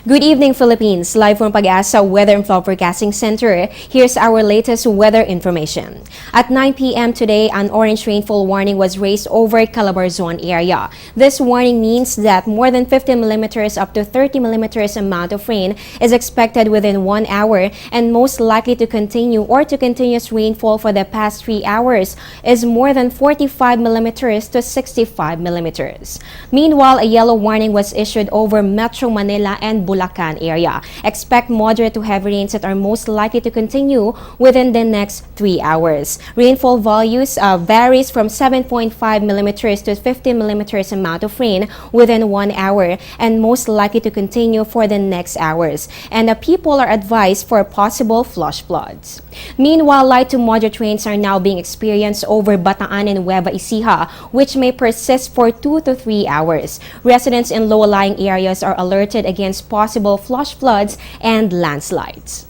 Good evening, Philippines. Live from Pag-asa Weather and Flood Forecasting Center, here's our latest weather information. At 9 p.m. today, an orange rainfall warning was raised over Calabarzon area. This warning means that more than 50 millimeters up to 30 millimeters amount of rain is expected within 1 hour, and most likely to continue or to continuous rainfall for the past 3 hours is more than 45 millimeters to 65 millimeters. Meanwhile, a yellow warning was issued over Metro Manila and Bulacan area. Expect moderate to heavy rains that are most likely to continue within the next 3 hours. Rainfall values varies from 7.5 millimeters to 50 millimeters amount of rain within 1 hour and most likely to continue for the next hours. And people are advised for possible flash floods. Meanwhile, light to moderate rains are now being experienced over Bataan and Nueva Ecija, which may persist for 2 to 3 hours. Residents in low-lying areas are alerted against possible flash floods and landslides.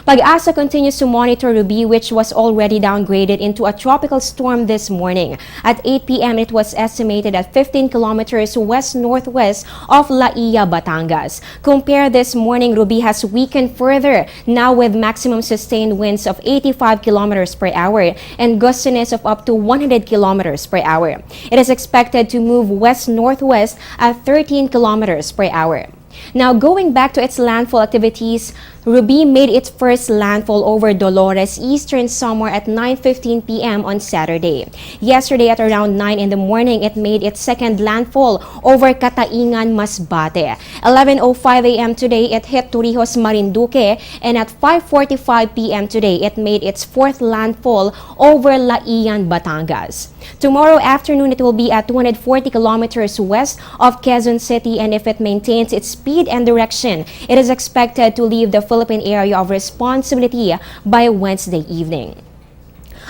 Pag-asa continues to monitor Ruby, which was already downgraded into a tropical storm this morning. At 8 p.m., it was estimated at 15 kilometers west-northwest of Laia, Batangas. Compare this morning, Ruby has weakened further, now with maximum sustained winds of 85 kilometers per hour and gustiness of up to 100 kilometers per hour. It is expected to move west-northwest at 13 kilometers per hour. Now, going back to its landfall activities, Ruby made its first landfall over Dolores, Eastern Samar at 9:15 p.m. on Saturday. Yesterday at around 9 in the morning, it made its second landfall over Cataingan, Masbate. 11:05 a.m. today, it hit Torrijos, Marinduque, and at 5:45 p.m. today, it made its fourth landfall over Laian, Batangas. Tomorrow afternoon, it will be at 240 kilometers west of Quezon City, and if it maintains its speed and direction, it is expected to leave the Philippine area of responsibility by Wednesday evening.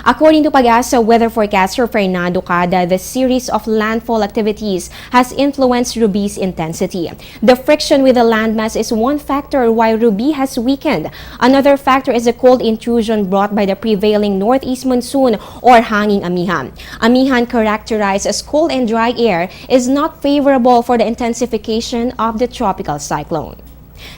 According to Pag-asa weather forecaster Fernando Cada, the series of landfall activities has influenced Ruby's intensity. The friction with the landmass is one factor why Ruby has weakened. Another factor is the cold intrusion brought by the prevailing northeast monsoon or hanging amihan. Amihan, characterized as cold and dry air, is not favorable for the intensification of the tropical cyclone.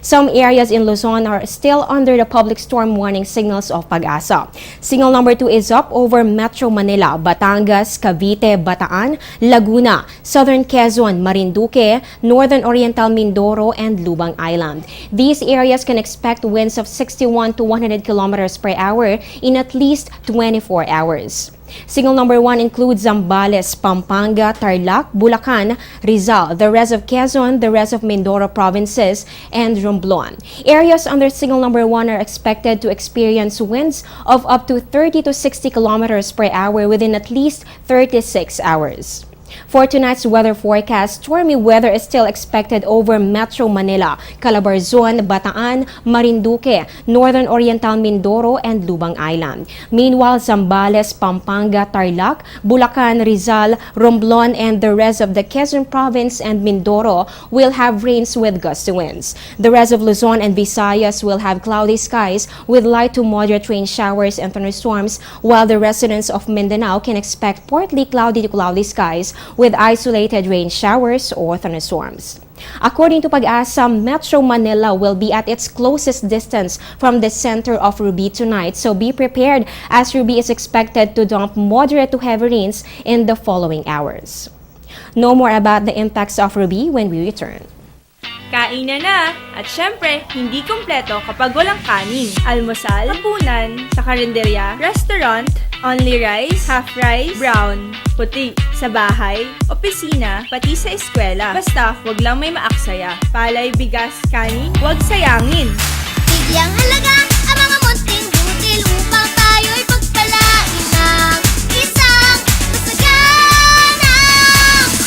Some areas in Luzon are still under the public storm warning signals of Pag-asa. Signal number 2 is up over Metro Manila, Batangas, Cavite, Bataan, Laguna, Southern Quezon, Marinduque, Northern Oriental Mindoro, and Lubang Island. These areas can expect winds of 61 to 100 kilometers per hour in at least 24 hours. Signal number 1 includes Zambales, Pampanga, Tarlac, Bulacan, Rizal, the rest of Quezon, the rest of Mindoro provinces, and Romblon. Areas under signal number 1 are expected to experience winds of up to 30 to 60 kilometers per hour within at least 36 hours. For tonight's weather forecast, stormy weather is still expected over Metro Manila, Calabarzon, Bataan, Marinduque, Northern Oriental Mindoro, and Lubang Island. Meanwhile, Zambales, Pampanga, Tarlac, Bulacan, Rizal, Romblon, and the rest of the Quezon province and Mindoro will have rains with gusty winds. The rest of Luzon and Visayas will have cloudy skies with light to moderate rain showers and thunderstorms, while the residents of Mindanao can expect partly cloudy to cloudy skies with isolated rain showers or thunderstorms. According to Pag-asa, Metro Manila will be at its closest distance from the center of Ruby tonight, so be prepared as Ruby is expected to dump moderate to heavy rains in the following hours. No more about the impacts of Ruby when we return. Kain na! At syempre, hindi kumpleto kapag walang kanin. Almusal, hapunan, sa karinderya, restaurant, only rice, half rice, brown, puti, sa bahay, opisina, pati sa eskwela. Basta, wag lang may maaksaya. Palay, bigas, kanin, wag sayangin. Bigyang halaga ang mga munting butil upang tayo'y pagpalain ng isang masaganang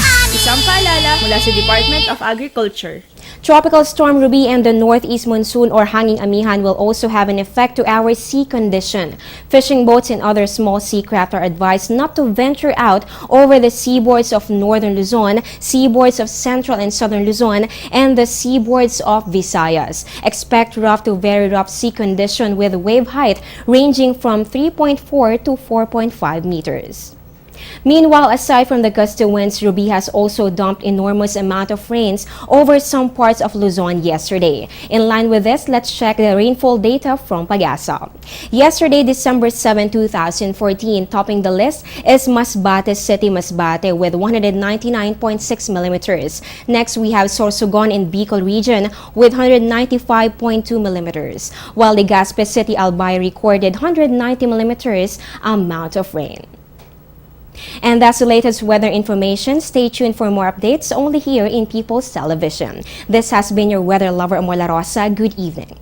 ani. Isang paalala mula sa Department of Agriculture. Tropical Storm Ruby and the northeast monsoon or hanging amihan will also have an effect to our sea condition. Fishing boats and other small sea craft are advised not to venture out over the seaboards of northern Luzon, seaboards of central and southern Luzon, and the seaboards of Visayas. Expect rough to very rough sea condition with wave height ranging from 3.4 to 4.5 meters. Meanwhile, aside from the gusty winds, Ruby has also dumped enormous amount of rains over some parts of Luzon yesterday. In line with this, let's check the rainfall data from Pag-asa. Yesterday, December 7, 2014, topping the list is Masbate City, Masbate with 199.6 millimeters. Next, we have Sorsogon in Bicol region with 195.2 millimeters, while Legazpi City, Albay recorded 190 millimeters amount of rain. And that's the latest weather information. Stay tuned for more updates only here in People's Television. This has been your weather lover, Amor Larrosa. Good evening.